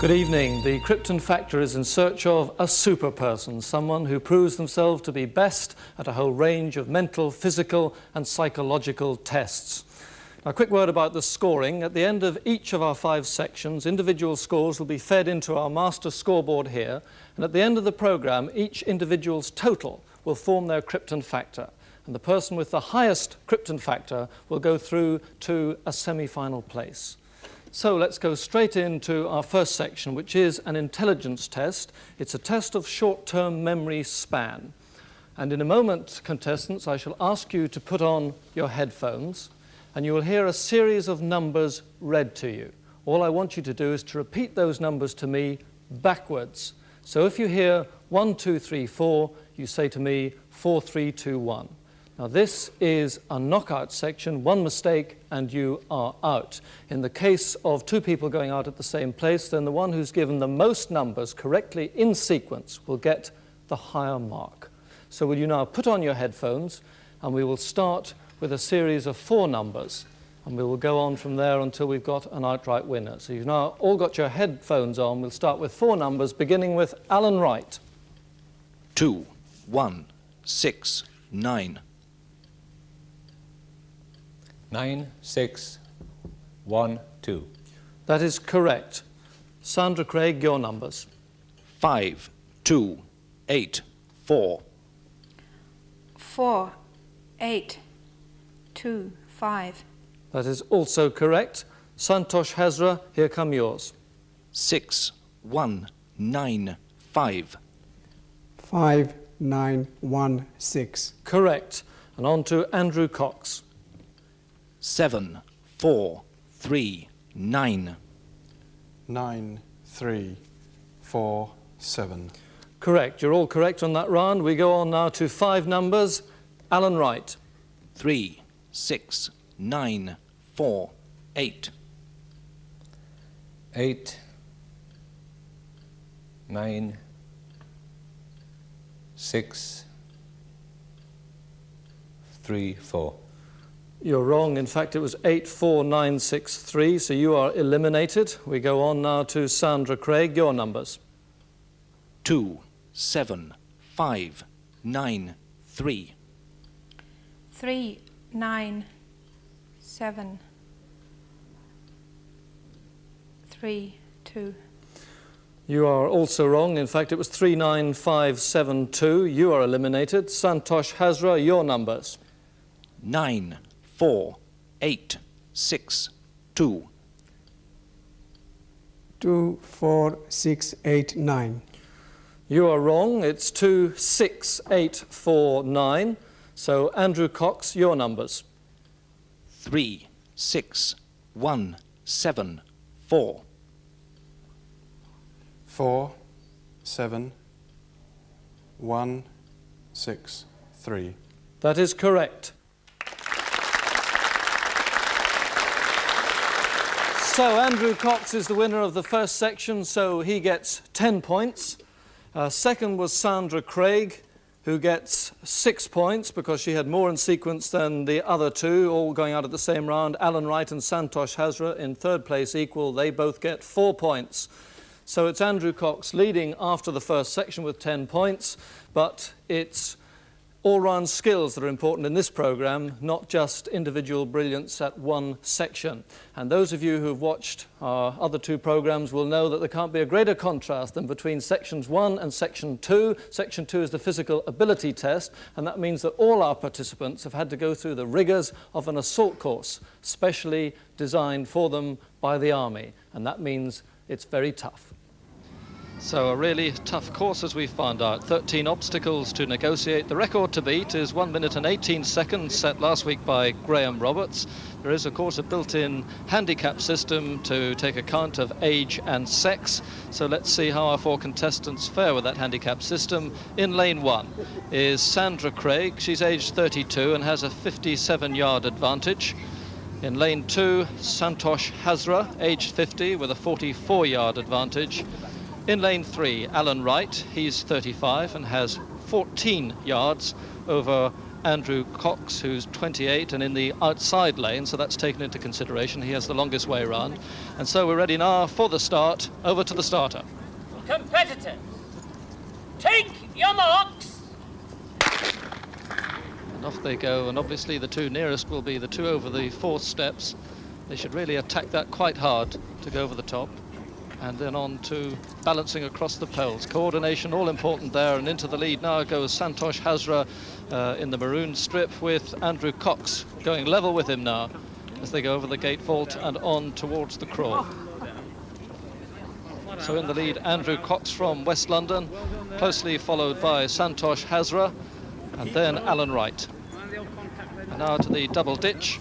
Good evening. The Krypton Factor is in search of a super person, someone who proves themselves to be best at a whole range of mental, physical and psychological tests. Now, a quick word about the scoring. At the end of each of our 5 sections, individual scores will be fed into our master scoreboard here, and at the end of the programme, each individual's total will form their Krypton Factor, and the person with the highest Krypton Factor will go through to a semi-final place. So let's go straight into our first section, which is an intelligence test. It's a test of short-term memory span. And in a moment, contestants, I shall ask you to put on your headphones, and you will hear a series of numbers read to you. All I want you to do is to repeat those numbers to me backwards. So if you hear 1, 2, 3, 4, you say to me 4, 3, 2, 1. Now this is a knockout section. One mistake and you are out. In the case of 2 people going out at the same place, then the one who's given the most numbers correctly in sequence will get the higher mark. So will you now put on your headphones, and we will start with a series of 4 numbers, and we will go on from there until we've got an outright winner. So you've now all got your headphones on. We'll start with 4 numbers, beginning with Alan Wright. 2, 1, 6, 9. 9, 6, 1, 2. That is correct. Sandra Craig, your numbers. 5, 2, 8, 4. 4, 8, 2, 5. That is also correct. Santosh Hazra, here come yours. 6, 1, 9, 5. 5, 9, 1, 6. Correct. And on to Andrew Cox. 7, 4, 3, 9. 9, 3, 4, 7. Correct. You're all correct on that round. We go on now to 5 numbers. Alan Wright. 3, 6, 9, 4, 8. 8, 9, 6, 3, 4. You're wrong. In fact, it was 8, 4, 9, 6, 3, so you are eliminated. We go on now to Sandra Craig. Your numbers. 2, 7, 5, 9, 3. 3, 9, 7, 3, 2. You are also wrong. In fact, it was 3, 9, 5, 7, 2. You are eliminated. Santosh Hazra, your numbers. 9, 4, 8, 6, 2. 2, 4, 6, 8, 9. You are wrong. It's 2, 6, 8, 4, 9. So, Andrew Cox, your numbers. 3, 6, 1, 7, 4. 4, 7, 1, 6, 3. That is correct. So Andrew Cox is the winner of the first section, so he gets 10 points. Second was Sandra Craig, who gets 6 points because she had more in sequence than the other 2, all going out at the same round. Alan Wright and Santosh Hazra in third place equal. They both get 4 points. So it's Andrew Cox leading after the first section with 10 points, but it's all-round skills that are important in this programme, not just individual brilliance at one section. And those of you who have watched our other 2 programmes will know that there can't be a greater contrast than between sections 1 and section 2. Section 2 is the physical ability test, and that means that all our participants have had to go through the rigours of an assault course, specially designed for them by the Army, and that means it's very tough. So a really tough course, as we found out. 13 obstacles to negotiate. The record to beat is 1 minute and 18 seconds, set last week by Graham Roberts. There is, of course, a built-in handicap system to take account of age and sex. So let's see how our 4 contestants fare with that handicap system. In lane 1 is Sandra Craig. She's aged 32 and has a 57-yard advantage. In lane 2, Santosh Hazra, aged 50, with a 44-yard advantage. In lane 3, Alan Wright, he's 35 and has 14 yards over Andrew Cox, who's 28 and in the outside lane, so that's taken into consideration. He has the longest way round. And so we're ready now for the start. Over to the starter. Competitors, take your marks. And off they go, and obviously the two nearest will be the two over the 4 steps. They should really attack that quite hard to go over the top. And then on to balancing across the poles. Coordination all important there, and into the lead now goes Santosh Hazra in the maroon strip, with Andrew Cox going level with him now as they go over the gatefold and on towards the crawl. So in the lead, Andrew Cox from West London, closely followed by Santosh Hazra, and then Alan Wright. And now to the double ditch.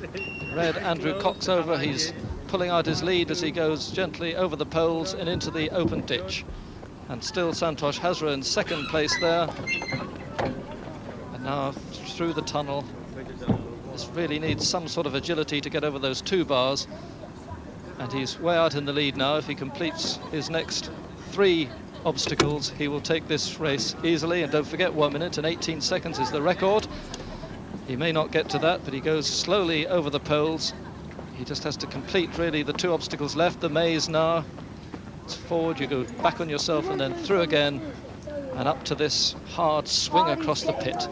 Red, Andrew Cox over. He's pulling out his lead as he goes gently over the poles and into the open ditch. And still Santosh Hazra in second place there. And now through the tunnel. This really needs some sort of agility to get over those 2 bars. And he's way out in the lead now. If he completes his next 3 obstacles, he will take this race easily. And don't forget, 1 minute and 18 seconds is the record. He may not get to that, but he goes slowly over the poles. He just has to complete really the 2 obstacles left. The maze now. It's forward, you go back on yourself and then through again and up to this hard swing across the pit.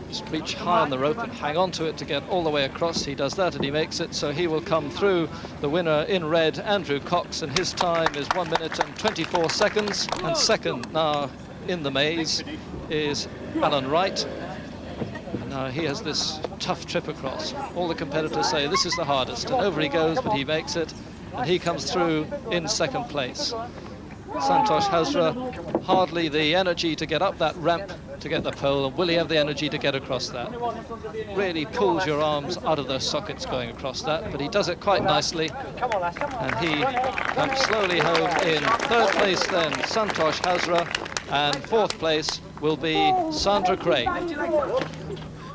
Just reach high on the rope and hang on to it to get all the way across. He does that and he makes it, so he will come through. The winner in red, Andrew Cox, and his time is 1 minute and 24 seconds. And second now in the maze is Alan Wright. Now he has this tough trip across. All the competitors say this is the hardest, and over he goes, but he makes it, and he comes through in second place. Santosh Hazra, hardly the energy to get up that ramp to get the pole, and will he have the energy to get across that? Really pulls your arms out of those sockets going across that, but he does it quite nicely, and he comes slowly home in third place then, Santosh Hazra, and fourth place will be Sandra Craig.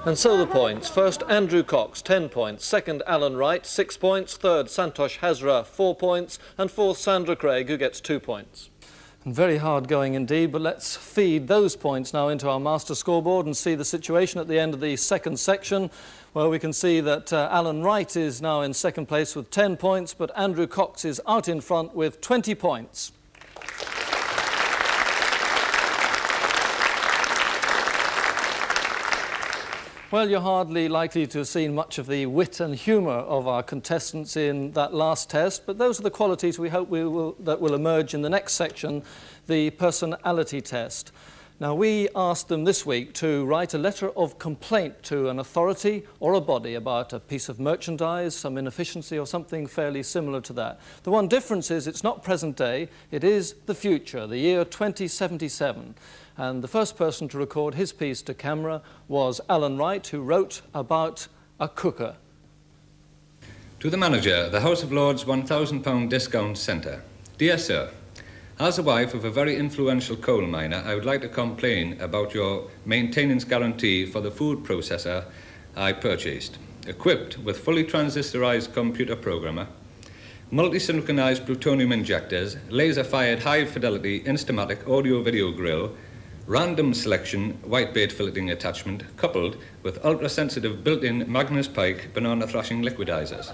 And so the points. First, Andrew Cox, 10 points. Second, Alan Wright, 6 points. Third, Santosh Hazra, 4 points. And fourth, Sandra Craig, who gets 2 points. And very hard going indeed, but let's feed those points now into our master scoreboard and see the situation at the end of the second section, where we can see that Alan Wright is now in second place with 10 points, but Andrew Cox is out in front with 20 points. Well, you're hardly likely to have seen much of the wit and humour of our contestants in that last test, but those are the qualities we hope that will emerge in the next section, the personality test. Now, we asked them this week to write a letter of complaint to an authority or a body about a piece of merchandise, some inefficiency or something fairly similar to that. The one difference is it's not present day, it is the future, the year 2077. And the first person to record his piece to camera was Alan Wright, who wrote about a cooker. To the manager, the House of Lords £1,000 discount centre. Dear Sir, as a wife of a very influential coal miner, I would like to complain about your maintenance guarantee for the food processor I purchased. Equipped with fully transistorized computer programmer, multi-synchronized plutonium injectors, laser-fired high-fidelity Instamatic audio-video grill, random selection white bait filleting attachment coupled with ultra-sensitive built-in Magnus Pike banana thrashing liquidizers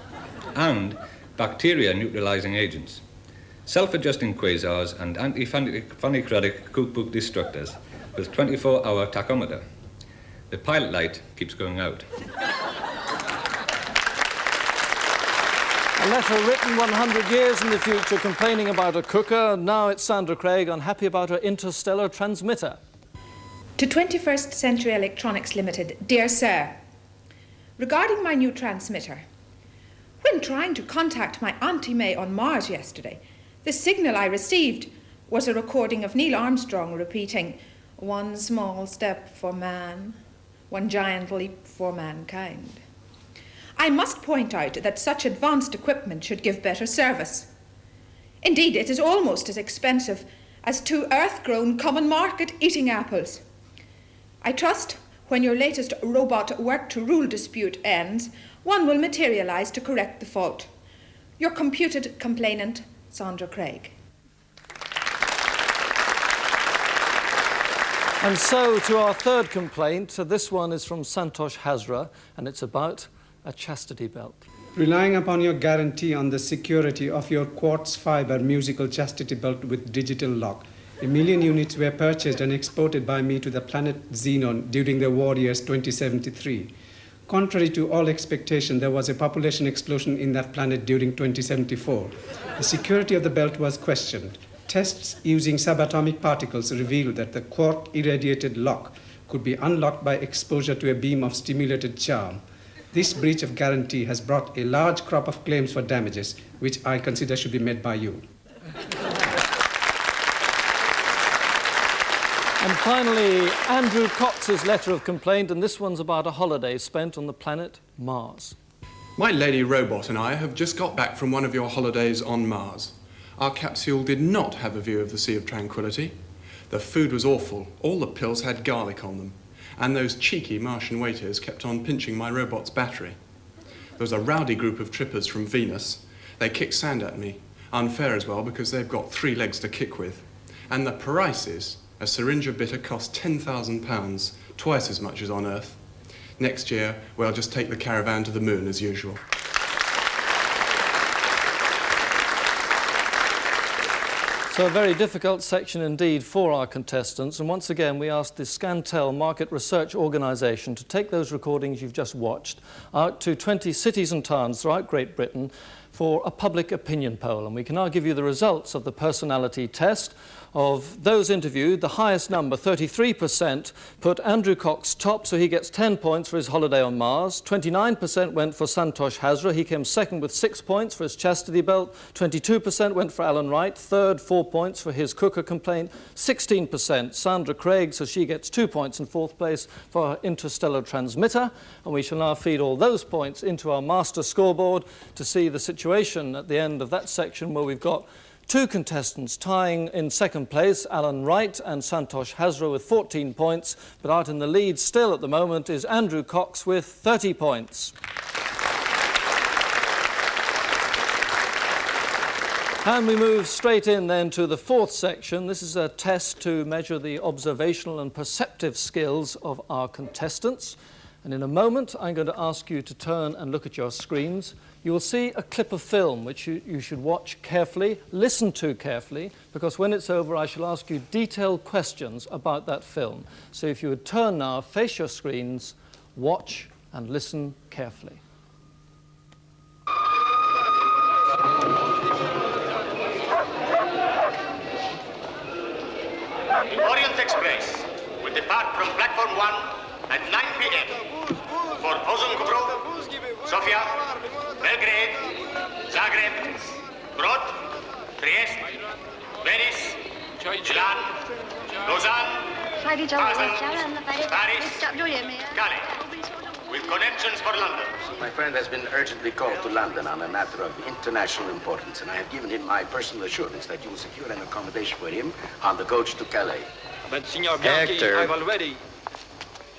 and bacteria neutralizing agents, self-adjusting quasars and anti-phanerotic cookbook destructors with 24-hour tachometer. The pilot light keeps going out. A letter written 100 years in the future complaining about a cooker. Now it's Sandra Craig unhappy about her interstellar transmitter. To 21st Century Electronics Limited, dear Sir, regarding my new transmitter, when trying to contact my Auntie May on Mars yesterday, the signal I received was a recording of Neil Armstrong repeating, "One small step for man, one giant leap for mankind." I must point out that such advanced equipment should give better service. Indeed, it is almost as expensive as 2 earth-grown common market eating apples. I trust when your latest robot work-to-rule dispute ends, one will materialize to correct the fault. Your computed complainant, Sandra Craig. And so to our third complaint. This one is from Santosh Hazra, and it's about a chastity belt. Relying upon your guarantee on the security of your quartz fiber musical chastity belt with digital lock, 1 million units were purchased and exported by me to the planet Xenon during the war years 2073. Contrary to all expectation, there was a population explosion in that planet during 2074. The security of the belt was questioned. Tests using subatomic particles revealed that the quark-irradiated lock could be unlocked by exposure to a beam of stimulated charm. This breach of guarantee has brought a large crop of claims for damages, which I consider should be met by you. And finally, Andrew Cox's letter of complaint, and this one's about a holiday spent on the planet Mars. My lady robot and I have just got back from one of your holidays on Mars. Our capsule did not have a view of the Sea of Tranquility. The food was awful. All the pills had garlic on them. And those cheeky Martian waiters kept on pinching my robot's battery. There was a rowdy group of trippers from Venus. They kicked sand at me. Unfair as well, because they've got 3 legs to kick with. And the prices, a syringe of bitter cost £10,000, twice as much as on Earth. Next year, we'll just take the caravan to the moon as usual. So a very difficult section indeed for our contestants, and once again we asked the Scantel Market Research Organisation to take those recordings you've just watched out to 20 cities and towns throughout Great Britain for a public opinion poll, and we can now give you the results of the personality test. Of those interviewed, the highest number, 33%, put Andrew Cox top, so he gets 10 points for his holiday on Mars. 29% went for Santosh Hazra. He came second with 6 points for his chastity belt. 22% went for Alan Wright. Third, 4 points for his cooker complaint. 16%, Sandra Craig, so she gets 2 points in fourth place for her interstellar transmitter. And we shall now feed all those points into our master scoreboard to see the situation at the end of that section, where we've got 2 contestants tying in second place, Alan Wright and Santosh Hazra with 14 points, but out in the lead still at the moment is Andrew Cox with 30 points. And we move straight in then to the fourth section. This is a test to measure the observational and perceptive skills of our contestants. And in a moment, I'm going to ask you to turn and look at your screens. You will see a clip of film which you should watch carefully, listen to carefully, because when it's over, I shall ask you detailed questions about that film. So if you would turn now, face your screens, watch and listen carefully. Orient Express will depart from platform 1 at 9 p.m. for Ozon, Sofia, Belgrade, Zagreb, Brod, Trieste, Venice, Milan, Lausanne, Basel, Paris, Calais, with connections for London. My friend has been urgently called to London on a matter of international importance, and I have given him my personal assurance that you will secure an accommodation for him on the coach to Calais. But, Signor Bianchi, I've already...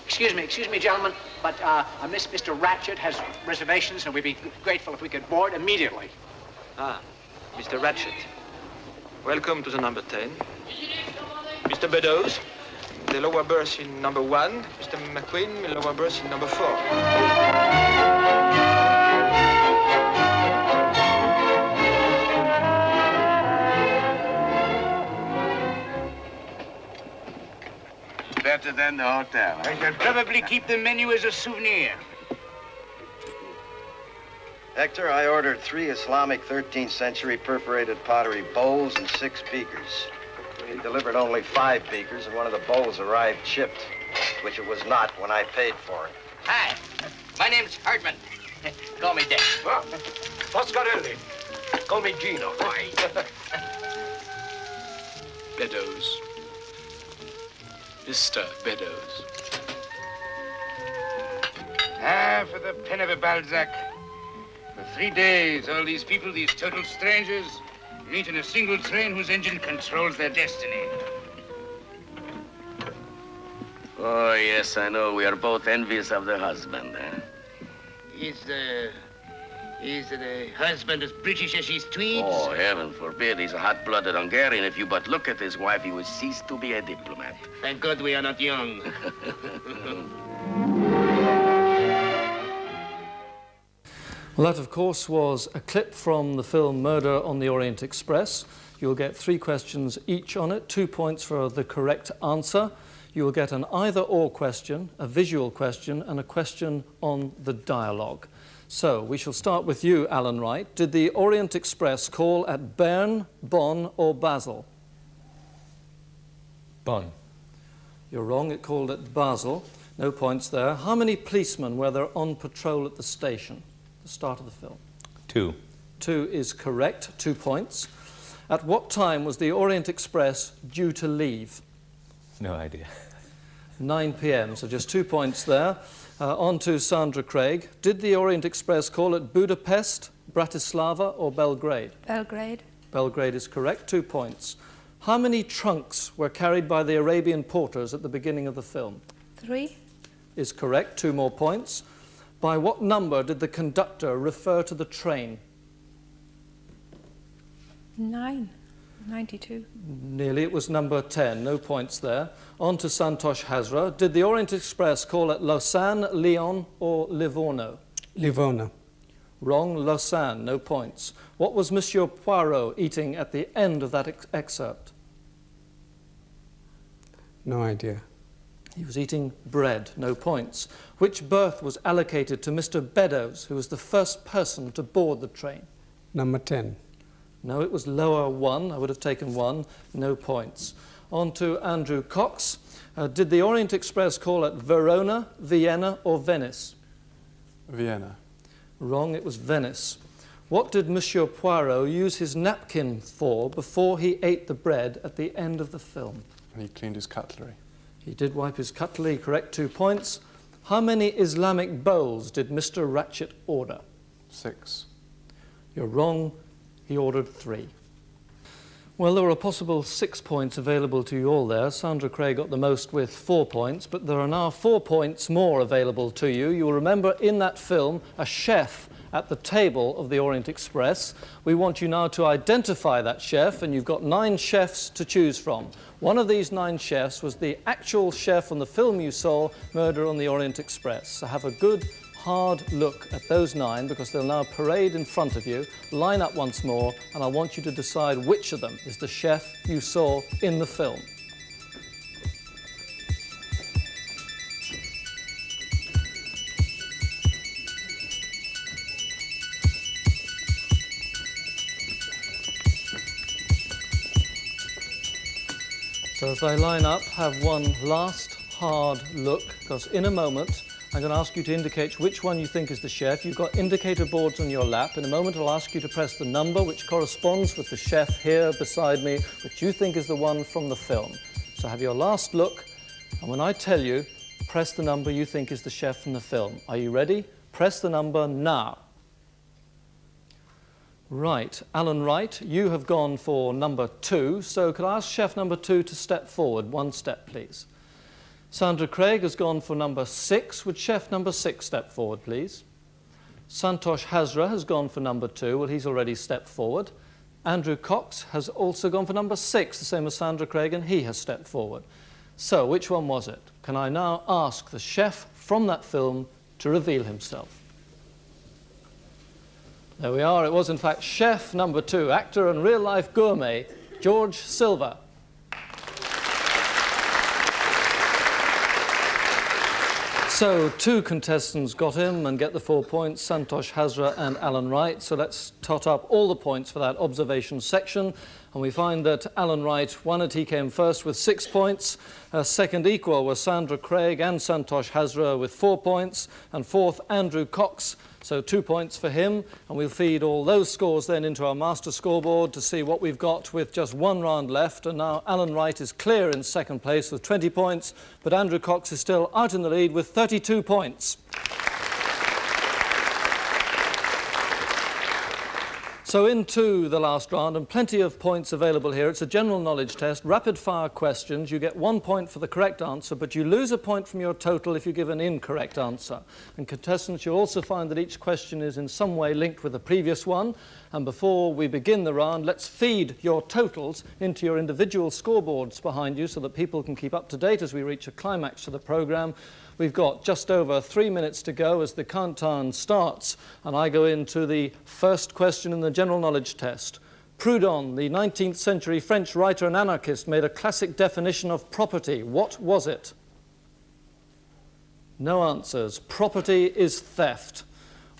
Excuse me, gentlemen, but Mr. Ratchet has reservations, and we'd be grateful if we could board immediately. Ah, Mr. Ratchet. Welcome to the number 10. Mr. Beddoes, the lower berth in number 1. Mr. McQueen, the lower berth in number 4. Better than the hotel. I shall probably keep the menu as a souvenir. Hector, I ordered 3 Islamic 13th century perforated pottery bowls and 6 beakers. He delivered only 5 beakers, and one of the bowls arrived chipped, which it was not when I paid for it. Hi, my name's Hardman. Call me Dick. Pasquarelli. Call me Gino. Beddoes. Mr. Beddoes. Ah, for the pen of a Balzac. For 3 days, all these people, these total strangers, meet in a single train whose engine controls their destiny. Oh, yes, I know. We are both envious of the husband. Is the husband as British as his tweeds? Oh, heaven forbid. He's a hot-blooded Hungarian. If you but look at his wife, he would cease to be a diplomat. Thank God we are not young. Well, that, of course, was a clip from the film Murder on the Orient Express. You'll get 3 questions each on it, 2 points for the correct answer. You will get an either-or question, a visual question, and a question on the dialogue. So, we shall start with you, Alan Wright. Did the Orient Express call at Bern, Bonn, or Basel? Bonn. You're wrong, it called at Basel. No points there. How many policemen were there on patrol at the station? The start of the film. 2. 2 is correct, 2 points. At what time was the Orient Express due to leave? No idea. 9 p.m, so just 2 points there. On to Sandra Craig. Did the Orient Express call at Budapest, Bratislava, or Belgrade? Belgrade. Belgrade is correct, 2 points. How many trunks were carried by the Arabian porters at the beginning of the film? 3. Is correct, 2 more points. By what number did the conductor refer to the train? 9. 92. Nearly, it was number 10, no points there. On to Santosh Hazra. Did the Orient Express call at Lausanne, Lyon, or Livorno? Livorno. Wrong, Lausanne, no points. What was Monsieur Poirot eating at the end of that excerpt? No idea. He was eating bread, no points. Which berth was allocated to Mr. Beddoes, who was the first person to board the train? Number 10. No, it was lower 1. I would have taken 1. No points. On to Andrew Cox. Did the Orient Express call at Verona, Vienna, or Venice? Vienna. Wrong, it was Venice. What did Monsieur Poirot use his napkin for before he ate the bread at the end of the film? And he cleaned his cutlery. He did wipe his cutlery, correct, 2 points. How many Islamic bowls did Mr. Ratchet order? 6. You're wrong. He ordered 3. Well, there were a possible 6 points available to you all there. Sandra Craig got the most with 4 points, but there are now 4 points more available to you. You will remember in that film a chef at the table of the Orient Express. We want you now to identify that chef, and you've got 9 chefs to choose from. One of these 9 chefs was the actual chef on the film you saw, Murder on the Orient Express. So have a good hard look at those 9, because they'll now parade in front of you, line up once more, and I want you to decide which of them is the chef you saw in the film. So as they line up, have one last hard look, because in a moment I'm going to ask you to indicate which one you think is the chef. You've got indicator boards on your lap. In a moment, I'll ask you to press the number which corresponds with the chef here beside me, which you think is the one from the film. So have your last look, and when I tell you, press the number you think is the chef from the film. Are you ready? Press the number now. Right, Alan Wright, you have gone for number 2. So could I ask chef number 2 to step forward 1 step, please? Sandra Craig has gone for number 6. Would chef number 6 step forward, please? Santosh Hazra has gone for number 2. Well, he's already stepped forward. Andrew Cox has also gone for number 6, the same as Sandra Craig, and he has stepped forward. So, which one was it? Can I now ask the chef from that film to reveal himself? There we are. It was, in fact, chef number 2, actor and real-life gourmet, George Silver. So 2 contestants got him and get the 4 points, Santosh Hazra and Alan Wright. So let's tot up all the points for that observation section. And we find that Alan Wright won it. He came first with 6 points. Second equal was Sandra Craig and Santosh Hazra with 4 points. And fourth, Andrew Cox. So 2 points for him. And we'll feed all those scores then into our master scoreboard to see what we've got with just 1 round left. And now Alan Wright is clear in second place with 20 points. But Andrew Cox is still out in the lead with 32 points. So into the last round, and plenty of points available here. It's a general knowledge test, rapid-fire questions. You get 1 point for the correct answer, but you lose a point from your total if you give an incorrect answer. And contestants, you'll also find that each question is in some way linked with the previous one. And before we begin the round, let's feed your totals into your individual scoreboards behind you so that people can keep up to date as we reach a climax to the programme. We've got just over 3 minutes to go as the countdown starts, and I go into the first question in the general knowledge test. Proudhon, the 19th century French writer and anarchist, made a classic definition of property. What was it? No answers. Property is theft.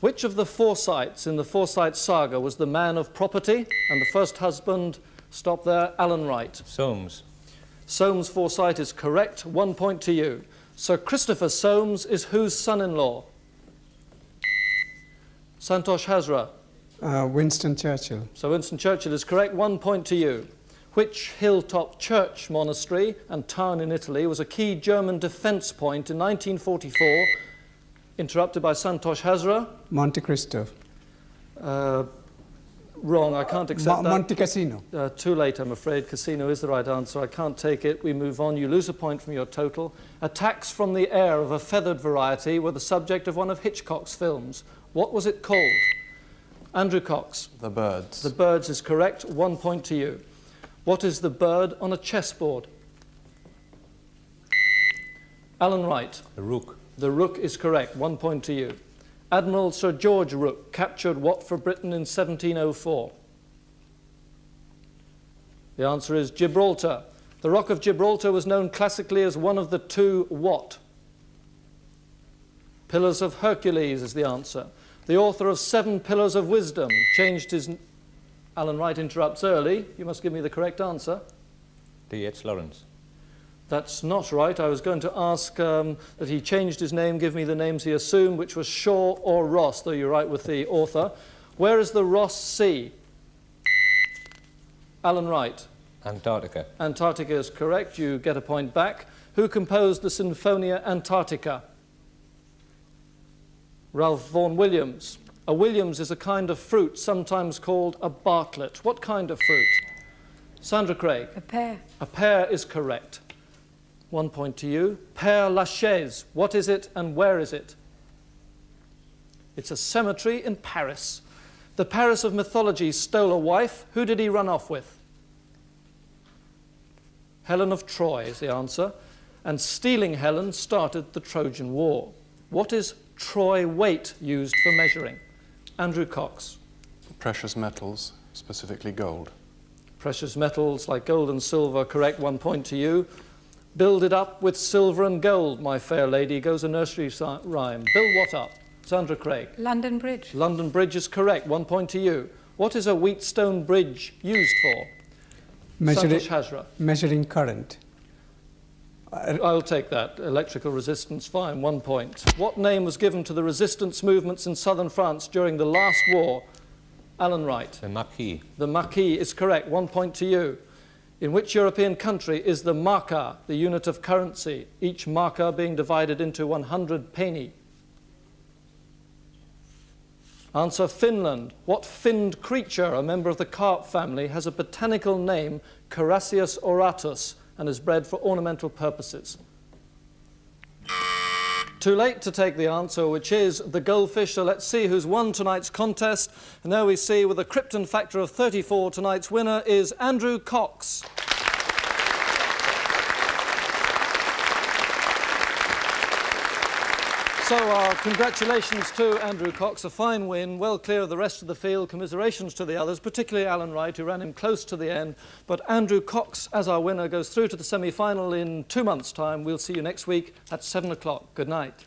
Which of the Forsytes in the Forsyte saga was the man of property? And the first husband, stop there, Alan Wright. Soames. Soames Forsyte is correct. 1 point to you. Sir Christopher Soames is whose son-in-law? Santosh Hazra. Winston Churchill. So Winston Churchill is correct. 1 point to you. Which hilltop church, monastery and town in Italy was a key German defence point in 1944? Interrupted by Santosh Hazra. Monte Cristo. Wrong, I can't accept that. Monte Cassino. Too late, I'm afraid. Casino is the right answer. I can't take it. We move on. You lose a point from your total. Attacks from the air of a feathered variety were the subject of one of Hitchcock's films. What was it called? Andrew Cox. The Birds. The Birds is correct. 1 point to you. What is the bird on a chessboard? Alan Wright. The Rook. The Rook is correct. 1 point to you. Admiral Sir George Rooke captured what for Britain in 1704? The answer is Gibraltar. The Rock of Gibraltar was known classically as one of the two what? Pillars of Hercules is the answer. The author of 7 Pillars of Wisdom changed his... Alan Wright interrupts early. You must give me the correct answer. D.H. Lawrence. That's not right. I was going to ask that he changed his name, give me the names he assumed, which was Shaw or Ross, though you're right with the author. Where is the Ross Sea? Alan Wright. Antarctica. Antarctica is correct. You get a point back. Who composed the Sinfonia Antarctica? Ralph Vaughan Williams. A Williams is a kind of fruit, sometimes called a Bartlett. What kind of fruit? Sandra Craig. A pear. A pear is correct. 1 point to you. Père Lachaise. What is it and where is it? It's a cemetery in Paris. The Paris of mythology stole a wife. Who did he run off with? Helen of Troy is the answer. And stealing Helen started the Trojan War. What is Troy weight used for measuring? Andrew Cox. Precious metals, specifically gold. Precious metals like gold and silver, correct. 1 point to you. Build it up with silver and gold, my fair lady, goes a nursery rhyme. Build what up? Sandra Craig. London Bridge. London Bridge is correct. 1 point to you. What is a Wheatstone bridge used for? Santosh Hazra. Measuring current. I'll take that. Electrical resistance, fine. 1 point. What name was given to the resistance movements in southern France during the last war? Alan Wright. The Maquis. The Maquis is correct. 1 point to you. In which European country is the marka, the unit of currency, each marka being divided into 100 penny? Answer, Finland. What finned creature, a member of the carp family, has a botanical name, Carassius auratus, and is bred for ornamental purposes? Too late to take the answer, which is the goldfish. So let's see who's won tonight's contest. And there we see, with a Krypton Factor of 34, tonight's winner is Andrew Cox. So our congratulations to Andrew Cox, a fine win, well clear of the rest of the field. Commiserations to the others, particularly Alan Wright, who ran him close to the end. But Andrew Cox, as our winner, goes through to the semi-final in 2 months' time. We'll see you next week at 7 o'clock. Good night.